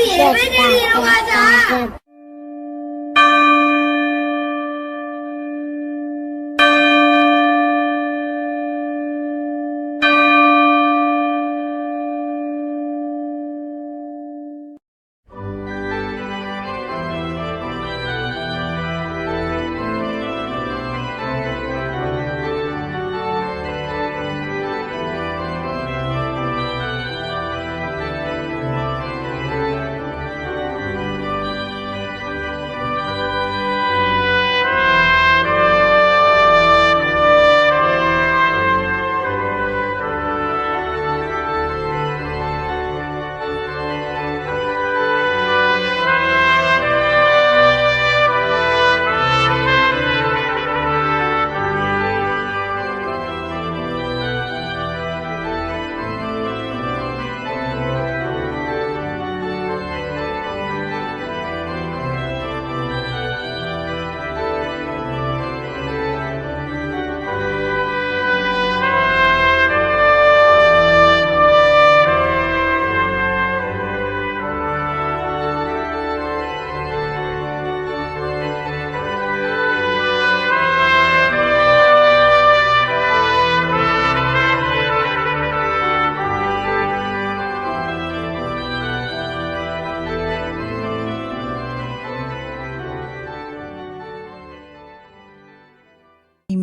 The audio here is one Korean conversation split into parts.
예배드리러 가자.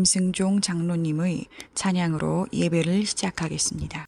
임승종 장로님의 찬양으로 예배를 시작하겠습니다.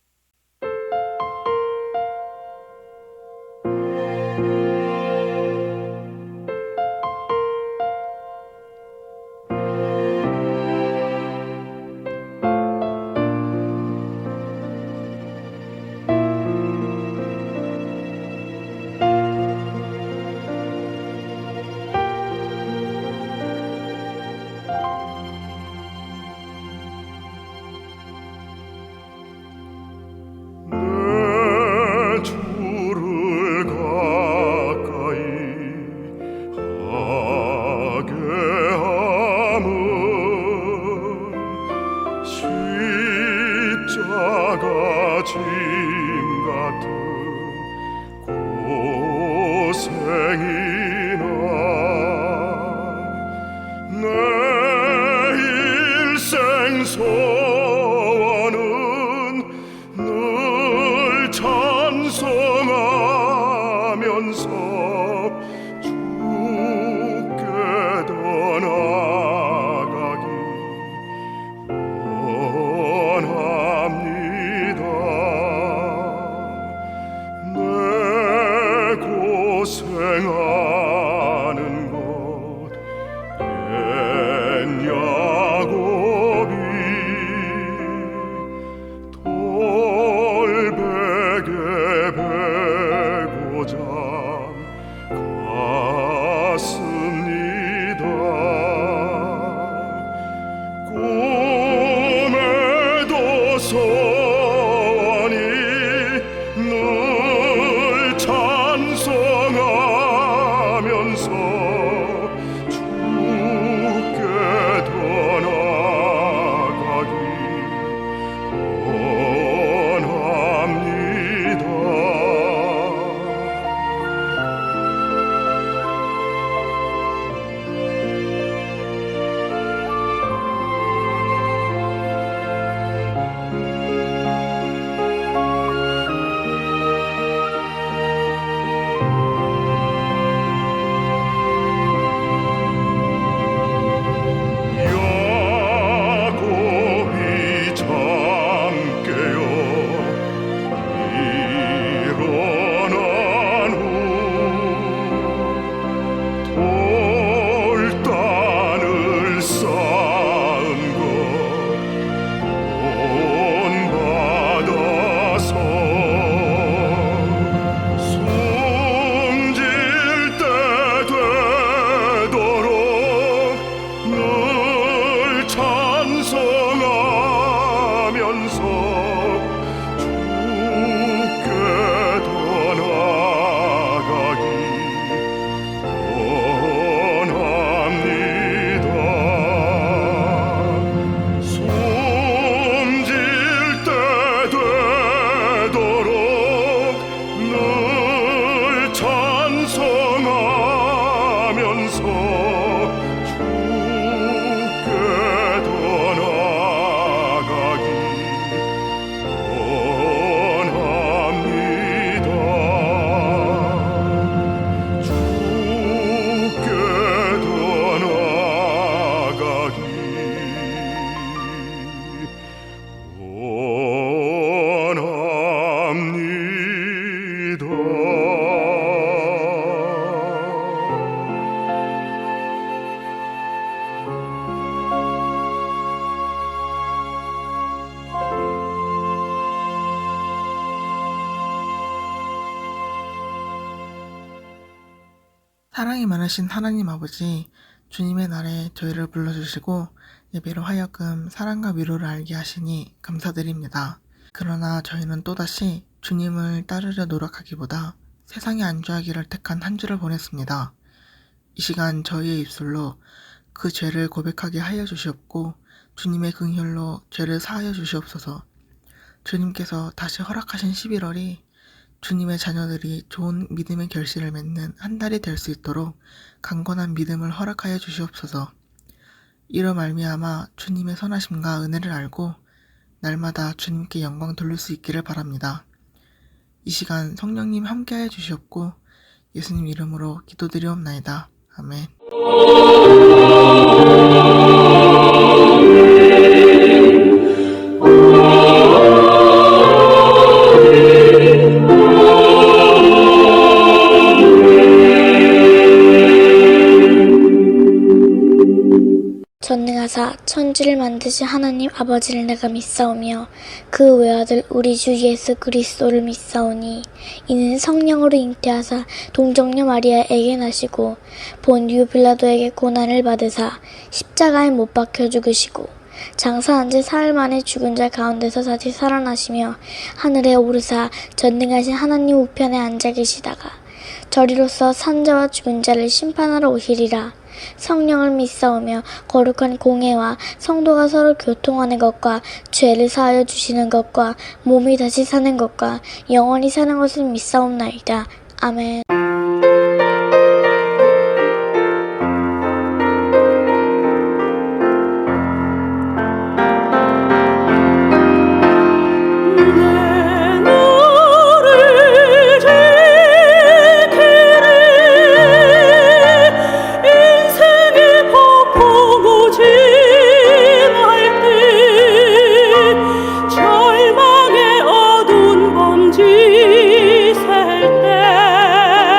사랑이 많으신 하나님 아버지, 주님의 날에 저희를 불러주시고 예배로 하여금 사랑과 위로를 알게 하시니 감사드립니다. 그러나 저희는 또다시 주님을 따르려 노력하기보다 세상에 안주하기를 택한 한 주를 보냈습니다. 이 시간 저희의 입술로 그 죄를 고백하게 하여 주시옵고 주님의 긍휼로 죄를 사하여 주시옵소서. 주님께서 다시 허락하신 11월이 주님의 자녀들이 좋은 믿음의 결실을 맺는 한 달이 될 수 있도록 강건한 믿음을 허락하여 주시옵소서. 이로 말미암아 주님의 선하심과 은혜를 알고 날마다 주님께 영광 돌릴 수 있기를 바랍니다. 이 시간 성령님 함께하여 주시옵고 예수님 이름으로 기도드리옵나이다. 아멘. 전능하사 천지를 만드신 하나님 아버지를 내가 믿사오며 그 외아들 우리 주 예수 그리스도를 믿사오니 이는 성령으로 잉태하사 동정녀 마리아에게 나시고 본디오 빌라도에게 고난을 받으사 십자가에 못 박혀 죽으시고 장사한 지 사흘 만에 죽은 자 가운데서 다시 살아나시며 하늘에 오르사 전능하신 하나님 우편에 앉아 계시다가 저리로서 산자와 죽은 자를 심판하러 오시리라. 성령을 믿사오며 거룩한 공회와 성도가 서로 교통하는 것과 죄를 사하여 주시는 것과 몸이 다시 사는 것과 영원히 사는 것을 믿사옵나이다. 아멘. 절망의 어두운 밤 지샐 때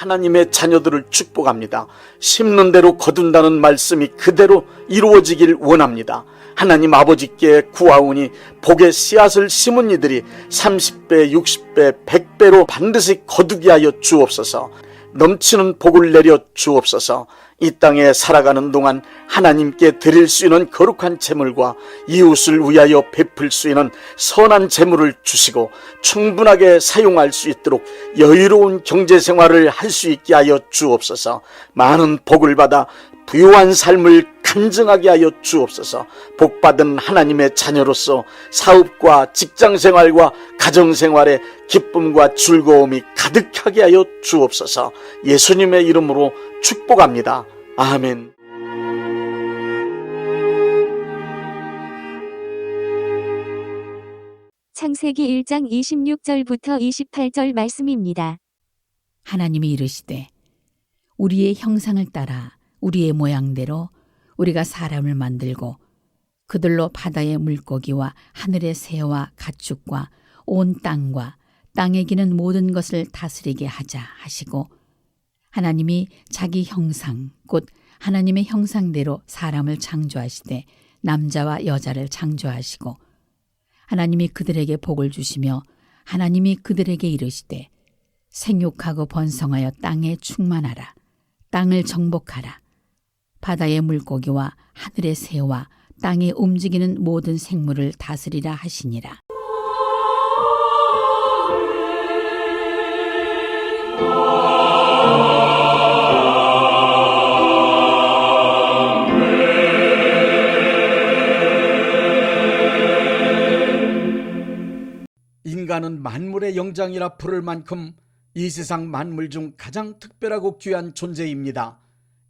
하나님의 자녀들을 축복합니다. 심는 대로 거둔다는 말씀이 그대로 이루어지길 원합니다. 하나님 아버지께 구하오니 복의 씨앗을 심은 이들이 30배, 60배, 100배로 반드시 거두게 하여 주옵소서. 넘치는 복을 내려 주옵소서. 이 땅에 살아가는 동안 하나님께 드릴 수 있는 거룩한 재물과 이웃을 위하여 베풀 수 있는 선한 재물을 주시고 충분하게 사용할 수 있도록 여유로운 경제생활을 할 수 있게 하여 주옵소서. 많은 복을 받아 부유한 삶을 간증하게 하여 주옵소서. 복받은 하나님의 자녀로서 사업과 직장생활과 가정생활에 기쁨과 즐거움이 가득하게 하여 주옵소서. 예수님의 이름으로 축복합니다. 아멘. 창세기 1장 26절부터 28절 말씀입니다. 하나님이 이르시되 우리의 형상을 따라 우리의 모양대로 우리가 사람을 만들고 그들로 바다의 물고기와 하늘의 새와 가축과 온 땅과 땅에 기는 모든 것을 다스리게 하자 하시고 하나님이 자기 형상 곧 하나님의 형상대로 사람을 창조하시되 남자와 여자를 창조하시고 하나님이 그들에게 복을 주시며 하나님이 그들에게 이르시되 생육하고 번성하여 땅에 충만하라. 땅을 정복하라. 바다의 물고기와 하늘의 새와 땅에 움직이는 모든 생물을 다스리라 하시니라. 인간은 만물의 영장이라 부를 만큼 이 세상 만물 중 가장 특별하고 귀한 존재입니다.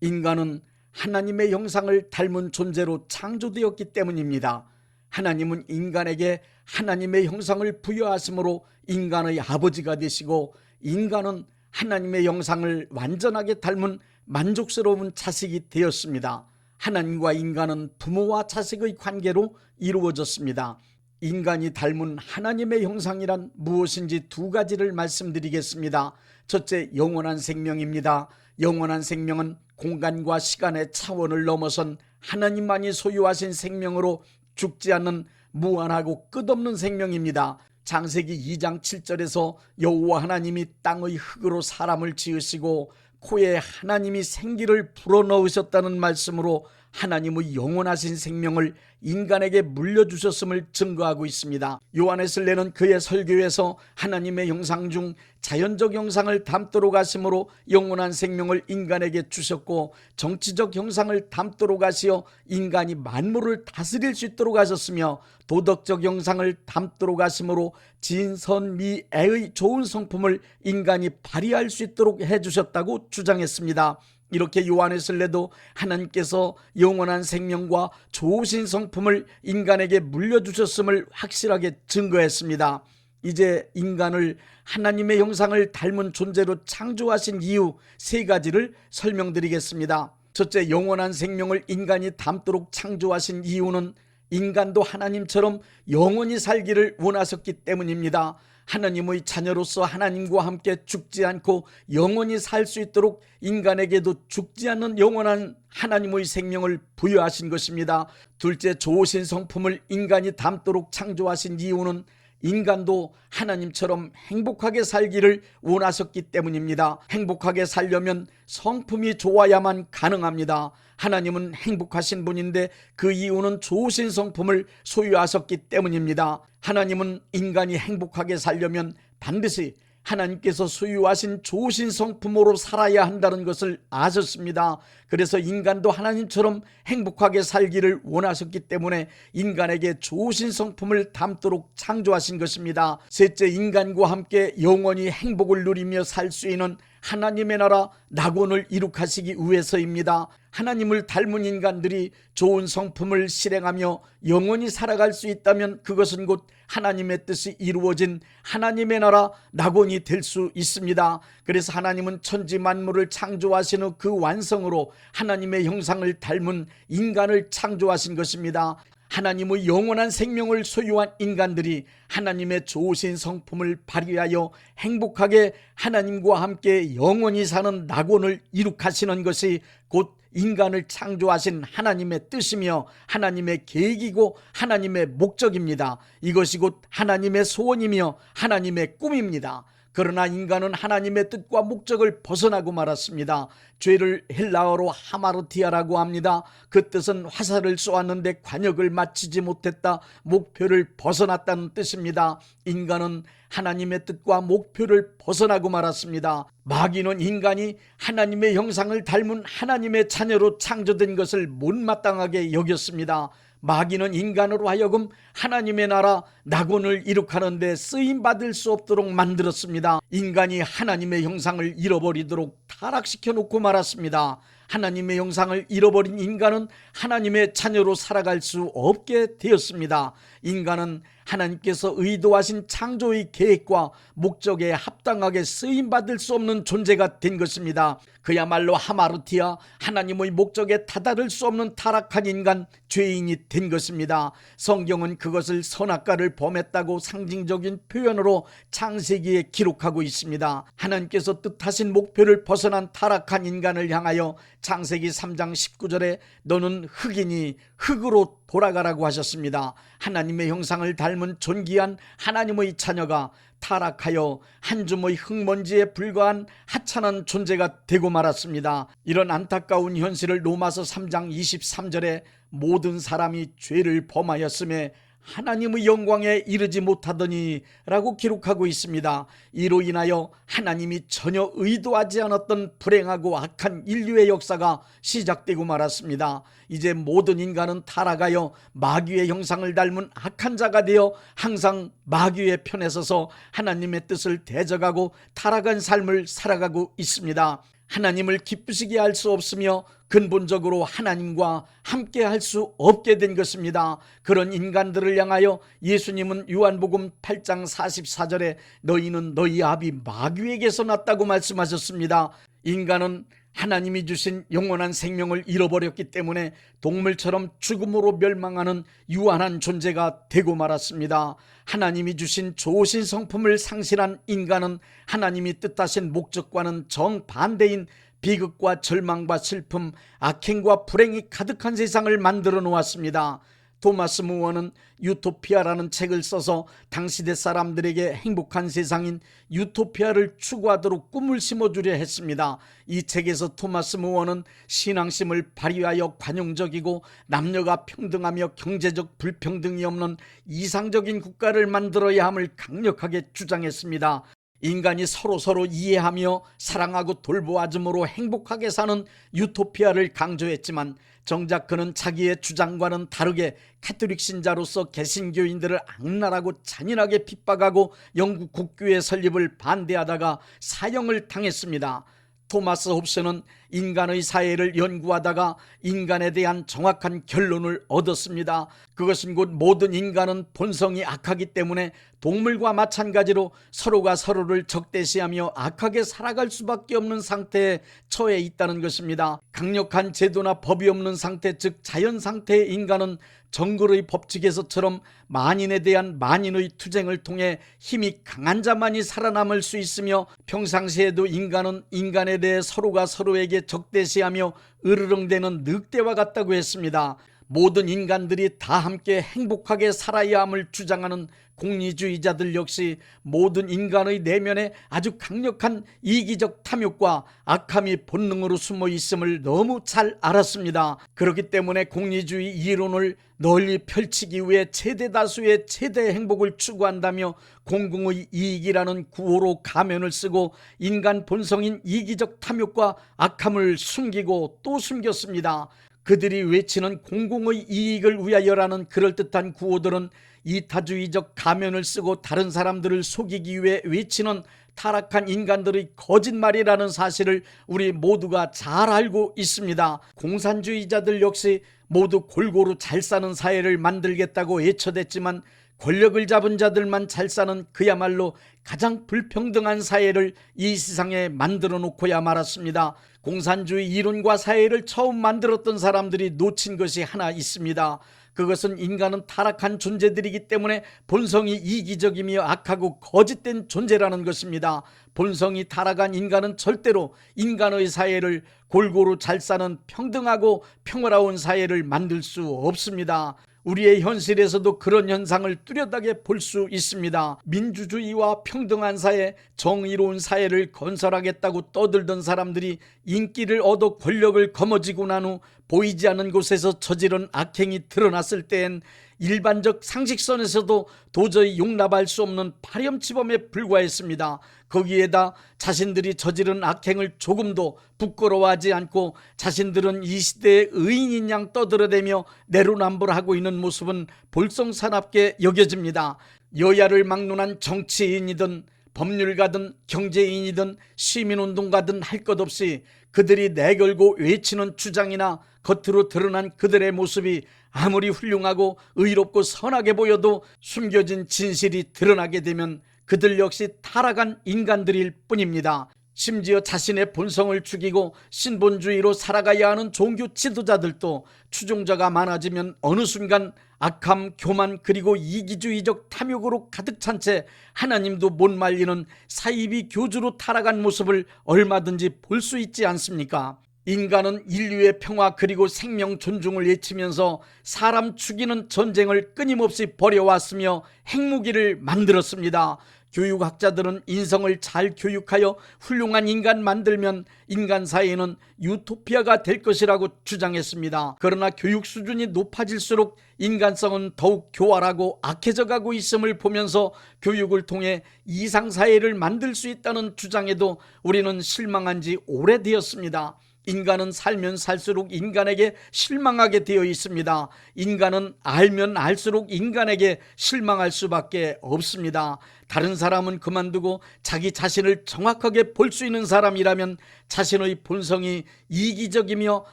인간은 하나님의 형상을 닮은 존재로 창조되었기 때문입니다. 하나님은 인간에게 하나님의 형상을 부여하심으로 인간의 아버지가 되시고 인간은 하나님의 형상을 완전하게 닮은 만족스러운 자식이 되었습니다. 하나님과 인간은 부모와 자식의 관계로 이루어졌습니다. 인간이 닮은 하나님의 형상이란 무엇인지 두 가지를 말씀드리겠습니다. 첫째, 영원한 생명입니다. 영원한 생명은 공간과 시간의 차원을 넘어선 하나님만이 소유하신 생명으로 죽지 않는 무한하고 끝없는 생명입니다. 창세기 2장 7절에서 여호와 하나님이 땅의 흙으로 사람을 지으시고 코에 하나님이 생기를 불어넣으셨다는 말씀으로 하나님의 영원하신 생명을 인간에게 물려주셨음을 증거하고 있습니다. 요한에슬레는 그의 설교에서 하나님의 형상 중 자연적 형상을 담도록 하심으로 영원한 생명을 인간에게 주셨고 정치적 형상을 담도록 하시어 인간이 만물을 다스릴 수 있도록 하셨으며 도덕적 형상을 담도록 하심으로 진선미애의 좋은 성품을 인간이 발휘할 수 있도록 해주셨다고 주장했습니다. 이렇게 요한에슬레도 하나님께서 영원한 생명과 좋으신 성품을 인간에게 물려주셨음을 확실하게 증거했습니다. 이제 인간을 하나님의 형상을 닮은 존재로 창조하신 이유 세 가지를 설명드리겠습니다. 첫째, 영원한 생명을 인간이 담도록 창조하신 이유는 인간도 하나님처럼 영원히 살기를 원하셨기 때문입니다. 하나님의 자녀로서 하나님과 함께 죽지 않고 영원히 살 수 있도록 인간에게도 죽지 않는 영원한 하나님의 생명을 부여하신 것입니다. 둘째, 좋으신 성품을 인간이 담도록 창조하신 이유는 인간도 하나님처럼 행복하게 살기를 원하셨기 때문입니다. 행복하게 살려면 성품이 좋아야만 가능합니다. 하나님은 행복하신 분인데 그 이유는 좋으신 성품을 소유하셨기 때문입니다. 하나님은 인간이 행복하게 살려면 반드시 하나님께서 소유하신 좋으신 성품으로 살아야 한다는 것을 아셨습니다. 그래서 인간도 하나님처럼 행복하게 살기를 원하셨기 때문에 인간에게 좋으신 성품을 담도록 창조하신 것입니다. 셋째, 인간과 함께 영원히 행복을 누리며 살 수 있는 하나님의 나라 낙원을 이룩하시기 위해서입니다. 하나님을 닮은 인간들이 좋은 성품을 실행하며 영원히 살아갈 수 있다면 그것은 곧 하나님의 뜻이 이루어진 하나님의 나라 낙원이 될 수 있습니다. 그래서 하나님은 천지 만물을 창조하신 후 그 완성으로 하나님의 형상을 닮은 인간을 창조하신 것입니다. 하나님의 영원한 생명을 소유한 인간들이 하나님의 좋으신 성품을 발휘하여 행복하게 하나님과 함께 영원히 사는 낙원을 이룩하시는 것이 곧 인간을 창조하신 하나님의 뜻이며 하나님의 계획이고 하나님의 목적입니다. 이것이 곧 하나님의 소원이며 하나님의 꿈입니다. 그러나 인간은 하나님의 뜻과 목적을 벗어나고 말았습니다. 죄를 헬라어로 하마르티아라고 합니다. 그 뜻은 화살을 쏘았는데 관역을 맞추지 못했다, 목표를 벗어났다는 뜻입니다. 인간은 하나님의 뜻과 목표를 벗어나고 말았습니다. 마귀는 인간이 하나님의 형상을 닮은 하나님의 자녀로 창조된 것을 못마땅하게 여겼습니다. 마귀는 인간으로 하여금 하나님의 나라 낙원을 이룩하는 데 쓰임받을 수 없도록 만들었습니다. 인간이 하나님의 형상을 잃어버리도록 타락시켜 놓고 말았습니다. 하나님의 형상을 잃어버린 인간은 하나님의 자녀로 살아갈 수 없게 되었습니다. 인간은 하나님께서 의도하신 창조의 계획과 목적에 합당하게 쓰임받을 수 없는 존재가 된 것입니다. 그야말로 하마르티아, 하나님의 목적에 다다를 수 없는 타락한 인간, 죄인이 된 것입니다. 성경은 그것을 선악과를 범했다고 상징적인 표현으로 창세기에 기록하고 있습니다. 하나님께서 뜻하신 목표를 벗어난 타락한 인간을 향하여 창세기 3장 19절에 너는 흙이니 흙으로 돌아가라고 하셨습니다. 하나님의 형상을 닮은 존귀한 하나님의 자녀가 타락하여 한 줌의 흙먼지에 불과한 하찮은 존재가 되고 말았습니다. 이런 안타까운 현실을 로마서 3장 23절에 모든 사람이 죄를 범하였음에 하나님의 영광에 이르지 못하더니 라고 기록하고 있습니다. 이로 인하여 하나님이 전혀 의도하지 않았던 불행하고 악한 인류의 역사가 시작되고 말았습니다. 이제 모든 인간은 타락하여 마귀의 형상을 닮은 악한 자가 되어 항상 마귀의 편에 서서 하나님의 뜻을 대적하고 타락한 삶을 살아가고 있습니다. 하나님을 기쁘시게 할 수 없으며 근본적으로 하나님과 함께 할 수 없게 된 것입니다. 그런 인간들을 향하여 예수님은 요한복음 8장 44절에 너희는 너희 아비 마귀에게서 났다고 말씀하셨습니다. 인간은 하나님이 주신 영원한 생명을 잃어버렸기 때문에 동물처럼 죽음으로 멸망하는 유한한 존재가 되고 말았습니다. 하나님이 주신 좋으신 성품을 상실한 인간은 하나님이 뜻하신 목적과는 정반대인 비극과 절망과 슬픔, 악행과 불행이 가득한 세상을 만들어 놓았습니다. 토마스 무어는 유토피아라는 책을 써서 당시대 사람들에게 행복한 세상인 유토피아를 추구하도록 꿈을 심어주려 했습니다. 이 책에서 토마스 무어는 신앙심을 발휘하여 관용적이고 남녀가 평등하며 경제적 불평등이 없는 이상적인 국가를 만들어야 함을 강력하게 주장했습니다. 인간이 서로 이해하며 사랑하고 돌보아줌으로 행복하게 사는 유토피아를 강조했지만 정작 그는 자기의 주장과는 다르게 가톨릭 신자로서 개신교인들을 악랄하고 잔인하게 핍박하고 영국 국교의 설립을 반대하다가 사형을 당했습니다. 토마스 홉스는 인간의 사회를 연구하다가 인간에 대한 정확한 결론을 얻었습니다. 그것은 곧 모든 인간은 본성이 악하기 때문에 동물과 마찬가지로 서로가 서로를 적대시하며 악하게 살아갈 수밖에 없는 상태에 처해 있다는 것입니다. 강력한 제도나 법이 없는 상태, 즉 자연 상태의 인간은 정글의 법칙에서처럼 만인에 대한 만인의 투쟁을 통해 힘이 강한 자만이 살아남을 수 있으며 평상시에도 인간은 인간에 대해 서로가 서로에게 적대시하며 으르렁대는 늑대와 같다고 했습니다. 모든 인간들이 다 함께 행복하게 살아야 함을 주장하는 공리주의자들 역시 모든 인간의 내면에 아주 강력한 이기적 탐욕과 악함이 본능으로 숨어 있음을 너무 잘 알았습니다. 그렇기 때문에 공리주의 이론을 널리 펼치기 위해 최대 다수의 최대 행복을 추구한다며 공공의 이익이라는 구호로 가면을 쓰고 인간 본성인 이기적 탐욕과 악함을 숨기고 또 숨겼습니다. 그들이 외치는 공공의 이익을 위하여라는 그럴듯한 구호들은 이타주의적 가면을 쓰고 다른 사람들을 속이기 위해 외치는 타락한 인간들의 거짓말이라는 사실을 우리 모두가 잘 알고 있습니다. 공산주의자들 역시 모두 골고루 잘 사는 사회를 만들겠다고 외쳐댔지만 권력을 잡은 자들만 잘 사는 그야말로 가장 불평등한 사회를 이 세상에 만들어 놓고야 말았습니다. 공산주의 이론과 사회를 처음 만들었던 사람들이 놓친 것이 하나 있습니다. 그것은 인간은 타락한 존재들이기 때문에 본성이 이기적이며 악하고 거짓된 존재라는 것입니다. 본성이 타락한 인간은 절대로 인간의 사회를 골고루 잘 사는 평등하고 평화로운 사회를 만들 수 없습니다. 우리의 현실에서도 그런 현상을 뚜렷하게 볼 수 있습니다. 민주주의와 평등한 사회, 정의로운 사회를 건설하겠다고 떠들던 사람들이 인기를 얻어 권력을 거머쥐고 난 후 보이지 않는 곳에서 저지른 악행이 드러났을 때엔 일반적 상식선에서도 도저히 용납할 수 없는 파렴치범에 불과했습니다. 거기에다 자신들이 저지른 악행을 조금도 부끄러워하지 않고 자신들은 이 시대의 의인인 양 떠들어대며 내로남불하고 있는 모습은 볼썽사납게 여겨집니다. 여야를 막론한 정치인이든 법률가든 경제인이든 시민운동가든 할 것 없이 그들이 내걸고 외치는 주장이나 겉으로 드러난 그들의 모습이 아무리 훌륭하고 의롭고 선하게 보여도 숨겨진 진실이 드러나게 되면 그들 역시 타락한 인간들일 뿐입니다. 심지어 자신의 본성을 죽이고 신본주의로 살아가야 하는 종교 지도자들도 추종자가 많아지면 어느 순간 악함, 교만 그리고 이기주의적 탐욕으로 가득 찬 채 하나님도 못 말리는 사이비 교주로 타락한 모습을 얼마든지 볼 수 있지 않습니까? 인간은 인류의 평화 그리고 생명 존중을 외치면서 사람 죽이는 전쟁을 끊임없이 벌여왔으며 핵무기를 만들었습니다. 교육학자들은 인성을 잘 교육하여 훌륭한 인간 만들면 인간 사회는 유토피아가 될 것이라고 주장했습니다. 그러나 교육 수준이 높아질수록 인간성은 더욱 교활하고 악해져 가고 있음을 보면서 교육을 통해 이상사회를 만들 수 있다는 주장에도 우리는 실망한 지 오래되었습니다. 인간은 살면 살수록 인간에게 실망하게 되어 있습니다. 인간은 알면 알수록 인간에게 실망할 수밖에 없습니다. 다른 사람은 그만두고 자기 자신을 정확하게 볼 수 있는 사람이라면 자신의 본성이 이기적이며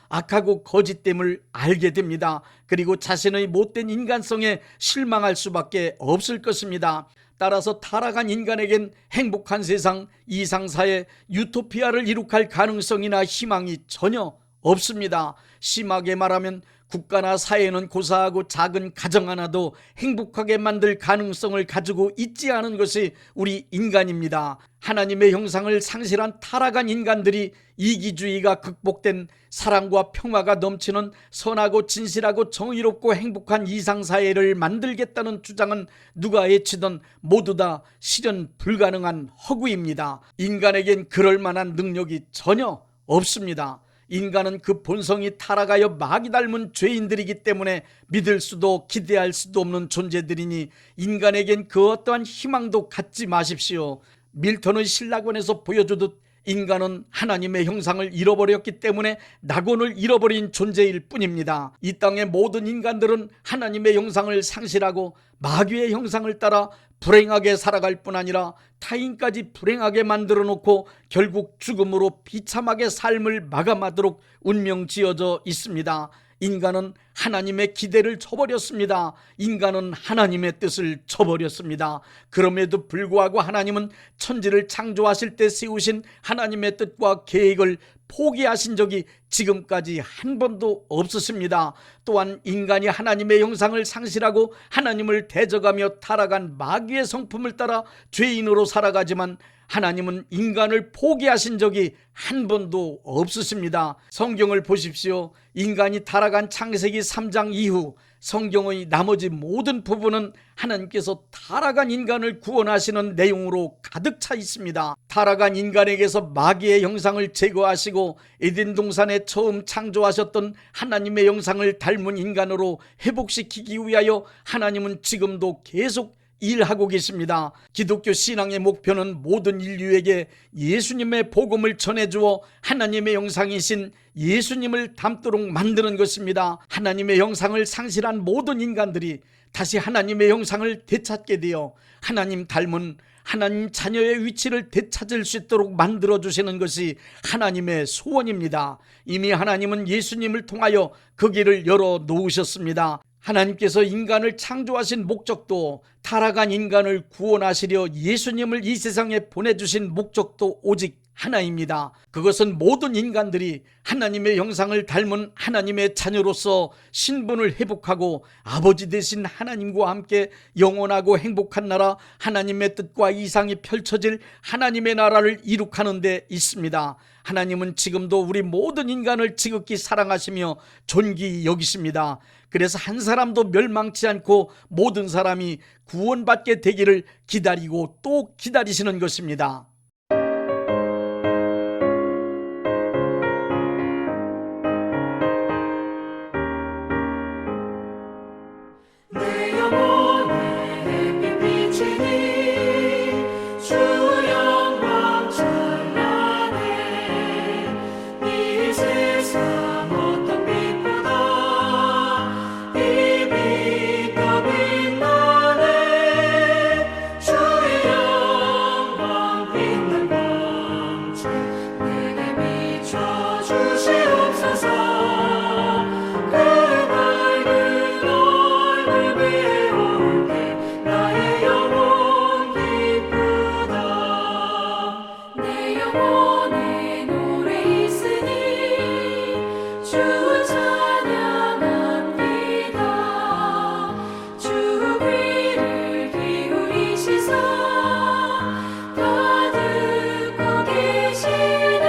악하고 거짓됨을 알게 됩니다. 그리고 자신의 못된 인간성에 실망할 수밖에 없을 것입니다. 따라서 타락한 인간에겐 행복한 세상, 이상사회, 유토피아를 이룩할 가능성이나 희망이 전혀 없습니다. 심하게 말하면 국가나 사회는 고사하고 작은 가정 하나도 행복하게 만들 가능성을 가지고 있지 않은 것이 우리 인간입니다. 하나님의 형상을 상실한 타락한 인간들이 이기주의가 극복된 사랑과 평화가 넘치는 선하고 진실하고 정의롭고 행복한 이상사회를 만들겠다는 주장은 누가 외치든 모두 다 실현 불가능한 허구입니다. 인간에겐 그럴 만한 능력이 전혀 없습니다. 인간은 그 본성이 타락하여 마귀 닮은 죄인들이기 때문에 믿을 수도 기대할 수도 없는 존재들이니 인간에겐 그 어떠한 희망도 갖지 마십시오. 밀턴의 신라권에서 보여주듯 인간은 하나님의 형상을 잃어버렸기 때문에 낙원을 잃어버린 존재일 뿐입니다. 이 땅의 모든 인간들은 하나님의 형상을 상실하고 마귀의 형상을 따라 불행하게 살아갈 뿐 아니라 타인까지 불행하게 만들어 놓고 결국 죽음으로 비참하게 삶을 마감하도록 운명 지어져 있습니다. 인간은 하나님의 기대를 저버렸습니다. 인간은 하나님의 뜻을 저버렸습니다. 그럼에도 불구하고 하나님은 천지를 창조하실 때 세우신 하나님의 뜻과 계획을 포기하신 적이 지금까지 한 번도 없으십니다. 또한 인간이 하나님의 형상을 상실하고 하나님을 대적하며 타락한 마귀의 성품을 따라 죄인으로 살아가지만 하나님은 인간을 포기하신 적이 한 번도 없으십니다. 성경을 보십시오. 인간이 타락한 창세기 3장 이후 성경의 나머지 모든 부분은 하나님께서 타락한 인간을 구원하시는 내용으로 가득 차 있습니다. 타락한 인간에게서 마귀의 형상을 제거하시고 에덴 동산에 처음 창조하셨던 하나님의 형상을 닮은 인간으로 회복시키기 위하여 하나님은 지금도 계속 일하고 계십니다. 기독교 신앙의 목표는 모든 인류에게 예수님의 복음을 전해주어 하나님의 형상이신 예수님을 닮도록 만드는 것입니다. 하나님의 형상을 상실한 모든 인간들이 다시 하나님의 형상을 되찾게 되어 하나님 닮은 하나님 자녀의 위치를 되찾을 수 있도록 만들어주시는 것이 하나님의 소원입니다. 이미 하나님은 예수님을 통하여 그 길을 열어놓으셨습니다. 하나님께서 인간을 창조하신 목적도 타락한 인간을 구원하시려 예수님을 이 세상에 보내주신 목적도 오직 하나입니다. 그것은 모든 인간들이 하나님의 형상을 닮은 하나님의 자녀로서 신분을 회복하고 아버지 되신 하나님과 함께 영원하고 행복한 나라, 하나님의 뜻과 이상이 펼쳐질 하나님의 나라를 이룩하는 데 있습니다. 하나님은 지금도 우리 모든 인간을 지극히 사랑하시며 존귀히 여기십니다. 그래서 한 사람도 멸망치 않고 모든 사람이 구원받게 되기를 기다리고 또 기다리시는 것입니다. 내 영혼에 햇빛 비치니 주 영광 찬란해. 이 세상 어떤 빛보다 이 빛 더 빛나네. 주의 영광 빛난 광채 내게 비춰 주시옵소서. 그 밝은 얼굴 배울 때 나의 영혼 기쁘다. 내 영혼에 노래 있으니 주 찬양합니다. 주 귀를 기울이시사 다 듣고 계시네.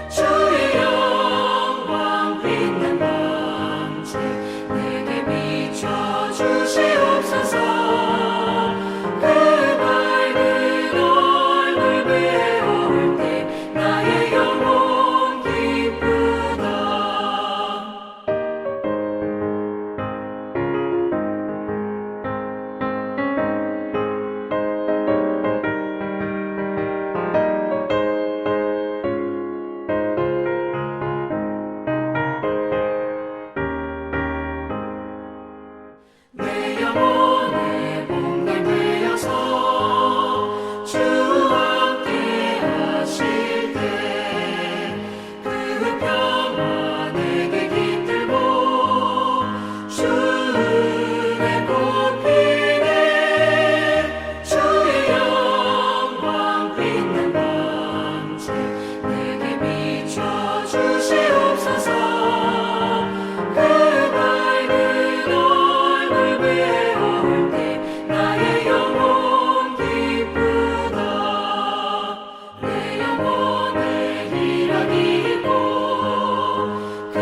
주의 영광 빛난 광채 내게 비춰 주시옵소서. 그 밝은 얼굴 배울 때 나의 영혼 기쁘다. 내 영혼의 봄날 되어서 주와 함께 하실 때 그 평화 내게 깃들고 주 은혜 꽃피네. 주의 영광 빛난 광채 내게 비춰 주시옵소서. 그 밝은 얼굴 배울 때 나의 영혼 기쁘다. 내 영혼에 희락이 있고 그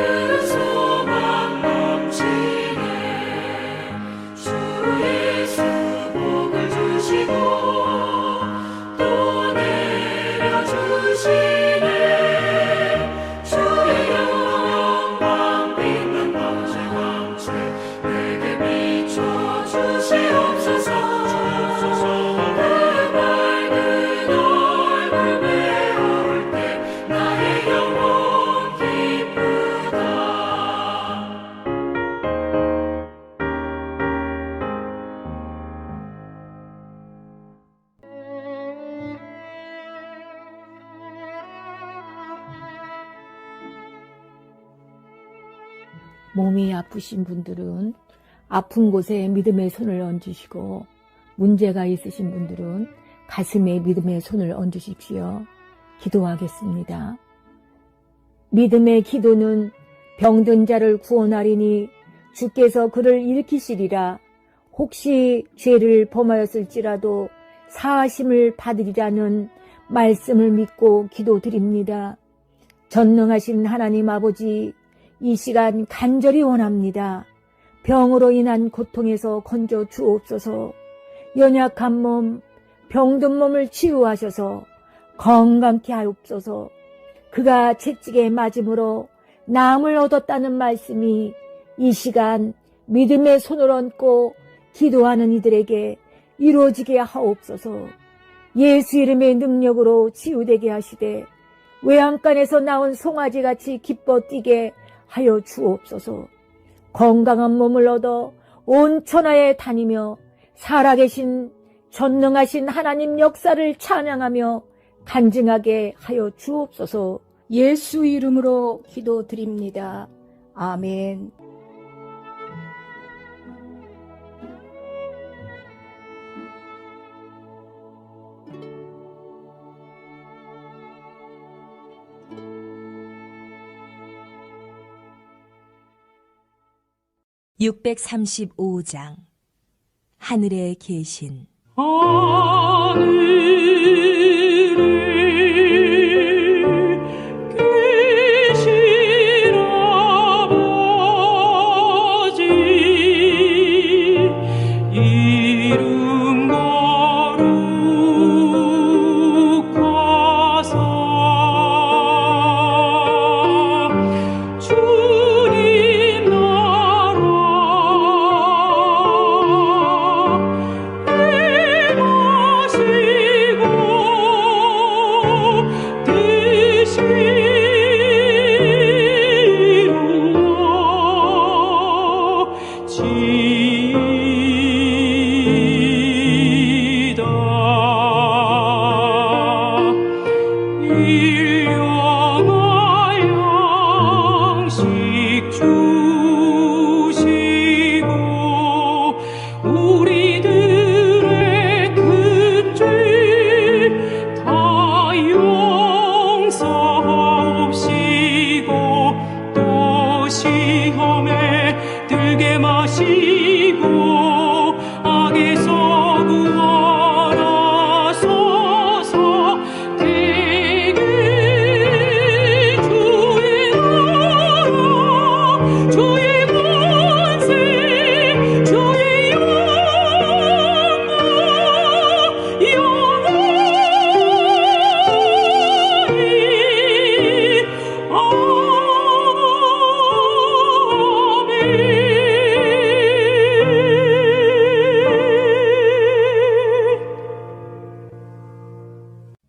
소망 넘치네. 주 예수 복을 주시고 또 내려주시네. 주의 영광 빛난 광채 내게 비춰 주시옵소서. 그 밝은 얼굴 배울 때 나의 영혼 기쁘다. 몸이 아프신 분들은 아픈 곳에 믿음의 손을 얹으시고, 문제가 있으신 분들은 가슴에 믿음의 손을 얹으십시오. 기도하겠습니다. 믿음의 기도는 병든 자를 구원하리니 주께서 그를 일으키시리라. 혹시 죄를 범하였을지라도 사하심을 받으리라는 말씀을 믿고 기도드립니다. 전능하신 하나님 아버지, 이 시간 간절히 원합니다. 병으로 인한 고통에서 건져 주옵소서. 연약한 몸, 병든 몸을 치유하셔서 건강케 하옵소서. 그가 채찍에 맞음으로 나음을 얻었다는 말씀이 이 시간 믿음의 손을 얹고 기도하는 이들에게 이루어지게 하옵소서. 예수 이름의 능력으로 치유되게 하시되 외양간에서 나온 송아지같이 기뻐 뛰게 하여 주옵소서. 건강한 몸을 얻어 온 천하에 다니며 살아계신 전능하신 하나님 역사를 찬양하며 간증하게 하여 주옵소서. 예수 이름으로 기도드립니다. 아멘. 635장 하늘에 계신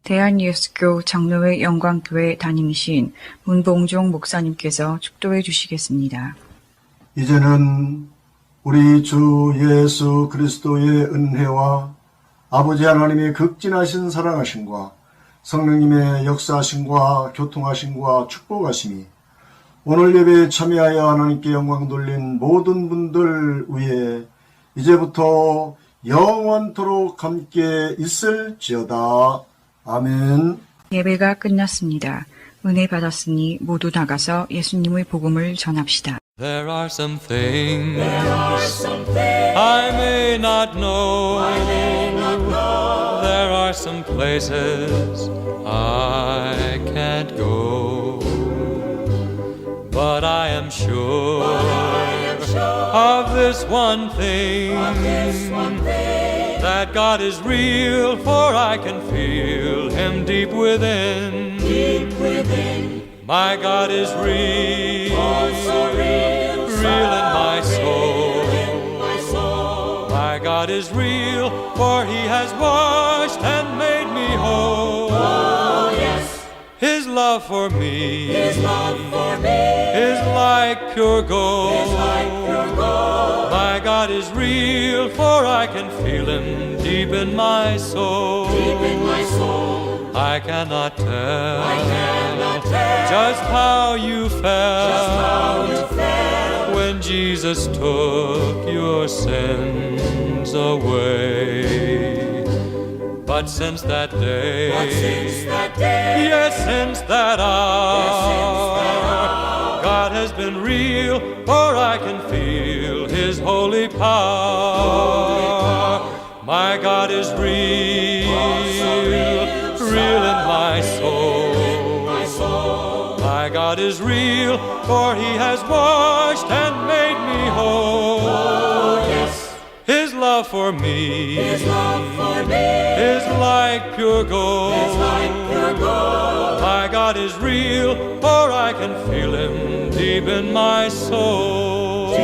대한예수교 장로회 영광교회 담임이신 문봉종 목사님께서 축도해 주시겠습니다. 이제는 우리 주 예수 그리스도의 은혜와 아버지 하나님의 극진하신 사랑하심과 성령님의 역사하심과 교통하심과 축복하심이 오늘 예배에 참여하여 하나님께 영광 돌린 모든 분들 위에 이제부터 영원토록 함께 있을지어다. 아멘. 예배가 끝났습니다. 은혜 받았으니 모두 나가서 예수님의 복음을 전합시다. There are some things I may not know. There are some places I can't go. But I am sure of this one thing, that God is real, for I can feel Him deep within. My God is real, real in my soul. My God is real, for He has washed and made me whole. His love for me is like pure gold. My God is real, for I can feel Him deep in my soul. I cannot tell just how you felt when Jesus took your sins away. But since that day, yes, since that hour, God has been real, for I can feel His holy power. My God is real, real in my soul. My God is real, for He has washed and made me whole. His love for me is like pure gold. My God is real, for I can feel Him deep in my soul.